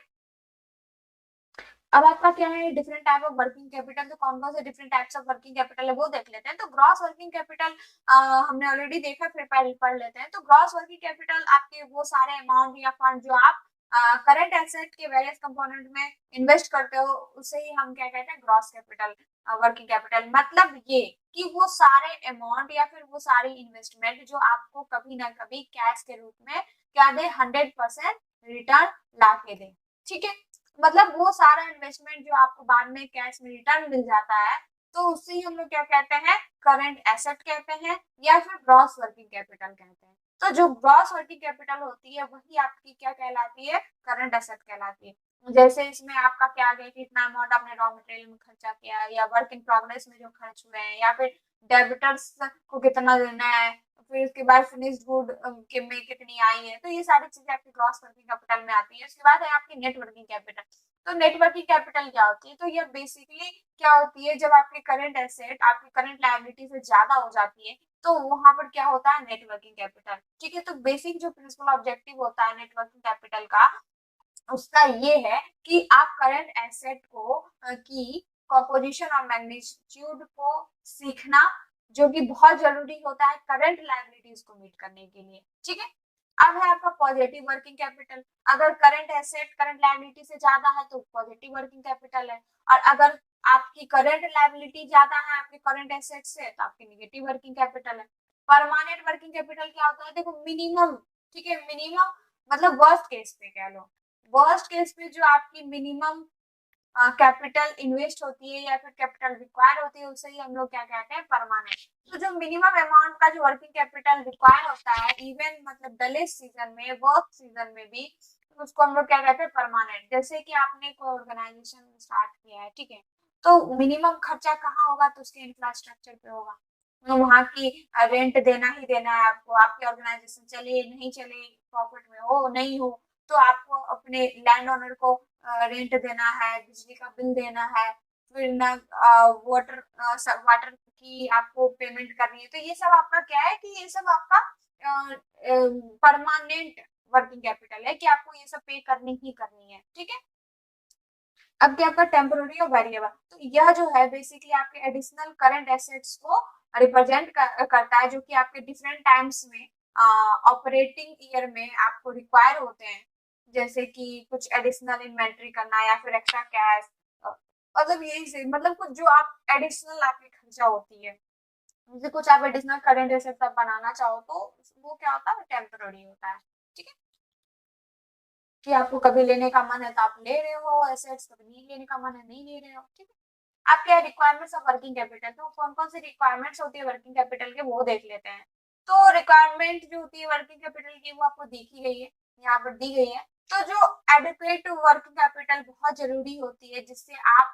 अब आपका क्या है, different type of working capital, तो कौन कौन से different types of working capital है वो देख लेते हैं। तो ग्रॉस वर्किंग कैपिटल हमने ऑलरेडी देखा, फिर पहले पढ़ लेते हैं। तो ग्रॉस वर्किंग कैपिटल आपके वो सारे अमाउंट या फंड जो आप करंट एसेट के वेरियस कंपोनेंट में इन्वेस्ट करते हो, उसे ही हम क्या कहते हैं, ग्रॉस कैपिटल वर्किंग कैपिटल। मतलब ये कि वो सारे अमाउंट या फिर वो सारी इन्वेस्टमेंट जो आपको कभी ना कभी कैश के रूप में क्या दे, 100% रिटर्न ला के दे। ठीक है, मतलब वो सारा इन्वेस्टमेंट जो आपको बाद में कैश में रिटर्न मिल जाता है, तो उससे ही हम लोग क्या कहते हैं, करंट एसेट कहते हैं या फिर ग्रॉस वर्किंग कैपिटल कहते हैं। तो जो ग्रॉस वर्किंग कैपिटल होती है वही आपकी क्या कहलाती है, करंट एसेट कहलाती है। जैसे इसमें आपका क्या आ गया कि इतना अमाउंट आपने रॉ मटेरियल में खर्चा किया, या वर्क इन प्रोग्रेस में जो खर्च हुए हैं, या फिर डेबिटर्स को कितना देना है, फिर उसके बाद फिनिश्ड गुड के में कितनी आई है, तो ये सारी चीजें आपकी ग्रॉस वर्किंग कैपिटल में आती है। उसके बाद है आपकी नेट वर्किंग कैपिटल। तो नेट वर्किंग कैपिटल क्या होती है, तो ये बेसिकली क्या होती है, जब आपकी करंट एसेट आपकी करंट लायबिलिटी से ज्यादा हो जाती है, तो वहां पर क्या होता है, नेट वर्किंग कैपिटल। ठीक है, तो बेसिक जो प्रिंसिपल ऑब्जेक्टिव होता है नेट वर्किंग कैपिटल का, उसका ये है कि आप करंट एसेट को की कंपोजिशन और मैग्नीट्यूड को सीखना, जो कि बहुत जरूरी होता है करंट लायबिलिटीज को मीट करने के लिए। ठीक है, अब है आपका पॉजिटिव वर्किंग कैपिटल। अगर करंट एसेट करंट लायबिलिटी से ज्यादा है तो पॉजिटिव वर्किंग कैपिटल है, और अगर आपकी करंट लायबिलिटी ज्यादा है आपके करंट एसेट से तो आपकी निगेटिव वर्किंग कैपिटल है। परमानेंट वर्किंग कैपिटल क्या होता है, देखो मिनिमम, ठीक है, मिनिमम मतलब वर्स्ट केस पे कह लो, वर्स्ट केस में जो आपकी मिनिमम कैपिटल इन्वेस्ट होती है या फिर कैपिटल रिक्वायर होती है, उसे ही हम लोग क्या कहते हैं, परमानेंट। तो जो मिनिमम अमाउंट का जो वर्किंग कैपिटल रिक्वायर होता है इवन मतलब डलेस्ट सीजन में, वर्क सीजन में भी, तो उसको हम लोग क्या कहते हैं, परमानेंट। जैसे कि आपने कोई ऑर्गेनाइजेशन स्टार्ट किया है, ठीक है, तो मिनिमम खर्चा कहाँ होगा, तो उसके इंफ्रास्ट्रक्चर पे होगा। तो वहाँ की रेंट देना ही देना है आपको, आपकी ऑर्गेनाइजेशन चले नहीं चले, प्रॉफिट में हो नहीं हो, तो आपको अपने लैंड ओनर को रेंट देना है, बिजली का बिल देना है, फिर ना वाटर वाटर की आपको पेमेंट करनी है। तो ये सब आपका क्या है कि ये सब आपका परमानेंट वर्किंग कैपिटल है कि आपको ये सब पे करनी ही करनी है। ठीक है, अब क्या आपका टेम्पोररी और वेरिएबल, तो यह जो है बेसिकली आपके एडिशनल करंट एसेट्स को रिप्रेजेंट करता है, जो कि आपके डिफरेंट टाइम्स में ऑपरेटिंग ईयर में आपको रिक्वायर होते हैं। जैसे कि कुछ एडिशनल इन्वेंट्री करना या फिर एक्स्ट्रा कैश, मतलब यही से मतलब कुछ जो आप एडिशनल आपकी खर्चा होती है, जैसे कुछ आप एडिशनल करंट एसेट्स आप बनाना चाहो तो वो क्या होता है, टेम्पोररी होता है। ठीक है, कि आपको कभी लेने का मन है तो आप ले रहे हो एसेट्स, कभी नहीं लेने का मन है नहीं ले रहे हो। ठीक है, आप क्या रिक्वायरमेंट्स ऑफ वर्किंग कैपिटल, तो कौन कौन सी रिक्वायरमेंट्स होती है वर्किंग कैपिटल के वो देख लेते हैं। तो रिक्वायरमेंट जो होती है वर्किंग कैपिटल की वो आपको देखी गई है, यहाँ पर दी गई है। तो जो एडिक्वेट वर्किंग कैपिटल बहुत जरूरी होती है, जिससे आप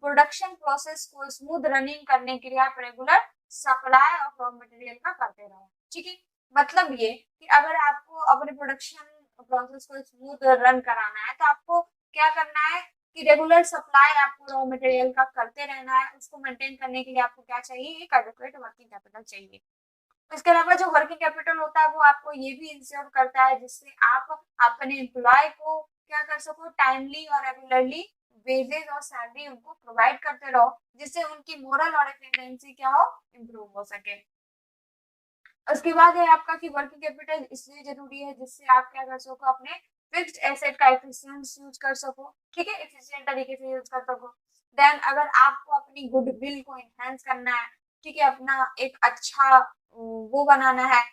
प्रोडक्शन प्रोसेस को स्मूथ रनिंग करने के लिए आप regular supply of raw material का करते रहो। ठीक है, मतलब ये कि अगर आपको अपने प्रोडक्शन प्रोसेस को स्मूथ रन कराना है तो आपको क्या करना है कि रेगुलर सप्लाई आपको रॉ मटेरियल का करते रहना है। उसको मेंटेन करने के लिए आपको क्या चाहिए, एक एडिक्वेट वर्किंग कैपिटल चाहिए। इसके अलावा जो वर्किंग कैपिटल होता है वो आपको ये भी इंश्योर करता है जिससे आप अपने एम्प्लॉय को क्या कर सको, टाइमली और रेगुलरली वेजेस और सैलरी उनको प्रोवाइड करते रहो, जिससे उनकी मोरल और एफिशिएंसी क्या हो, इम्प्रूव हो सके। उसके बाद है आपका कि वर्किंग कैपिटल इसलिए जरूरी है जिससे आप क्या कर सको, अपने फिक्स्ड एसेट का एफिशिएंट यूज कर सको। ठीक है, एफिशिएंट तरीके से यूज कर सको। देन अगर आपको अपनी गुडविल को एनहांस करना है, ठीक है, अपना एक अच्छा वो बनाना है,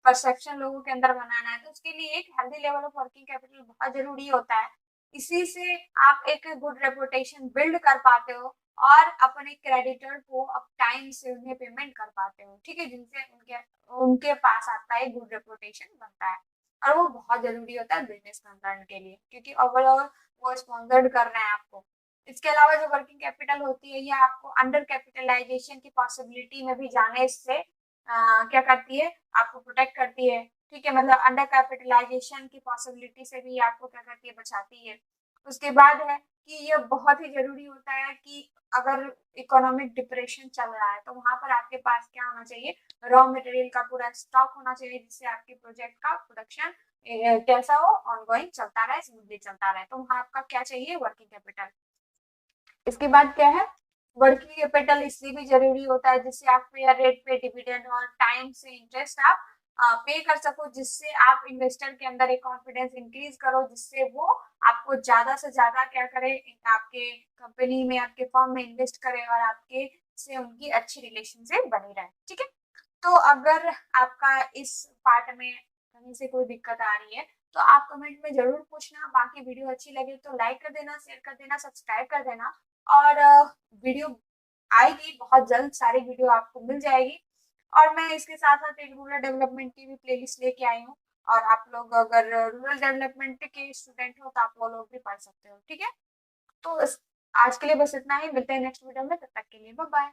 परसेप्शन लोगों के अंदर बनाना है, तो उसके लिए एक healthy level of working capital बहुत जरूरी होता है। इसी से आप एक गुड रेपुटेशन बिल्ड कर पाते हो और अपने क्रेडिटर को अब टाइम से उन्हें पेमेंट कर पाते हो। ठीक है, जिनसे उनके उनके पास आपका एक गुड रेपुटेशन बनता है, और वो बहुत जरूरी होता है बिजनेस कंसर्न के लिए, क्योंकि ओवरऑल वो स्पॉन्सर्ड कर रहे हैं आपको। इसके अलावा जो वर्किंग कैपिटल होती है ये आपको अंडर कैपिटलाइजेशन की पॉसिबिलिटी में भी जाने से क्या करती है, आपको प्रोटेक्ट करती है। ठीक है, मतलब अंडर कैपिटलाइजेशन की पॉसिबिलिटी से भी आपको क्या करती है, बचाती है। उसके बाद है कि ये बहुत ही जरूरी होता है कि अगर इकोनॉमिक डिप्रेशन चल रहा है तो वहां पर आपके पास क्या होना चाहिए, रॉ मटेरियल का पूरा स्टॉक होना चाहिए, जिससे आपके प्रोजेक्ट का प्रोडक्शन कैसा हो, ऑनगोइंग चलता रहे, स्मूथली चलता रहे। तो वहां आपका क्या चाहिए, वर्किंग कैपिटल। इसके बाद क्या है, वर्किंग कैपिटल इसलिए भी जरूरी होता है जिससे आप फेयर रेट पे डिविडेंड और टाइम से इंटरेस्ट आप पे कर सको, जिससे आप इन्वेस्टर के अंदर एक कॉन्फिडेंस इंक्रीज करो, जिससे वो आपको ज्यादा से ज्यादा क्या करे, आपके कंपनी में आपके फर्म में इन्वेस्ट करे और आपके से उनकी अच्छी रिलेशनशिप बनी रहे। ठीक है, तो अगर आपका इस पार्ट में कहीं से कोई दिक्कत आ रही है तो आप कमेंट में जरूर पूछना। बाकी वीडियो अच्छी लगे तो लाइक कर देना, शेयर कर देना, सब्सक्राइब कर देना। और वीडियो आएगी बहुत जल्द, सारी वीडियो आपको मिल जाएगी। और मैं इसके साथ साथ एक रूरल डेवलपमेंट की भी प्लेलिस्ट लेके आई हूँ। और आप लोग अगर रूरल डेवलपमेंट के स्टूडेंट हो तो आप वो लोग भी पढ़ सकते हो। ठीक है, तो आज के लिए बस इतना ही, मिलते हैं नेक्स्ट वीडियो में, तब तक के लिए बाय बाय।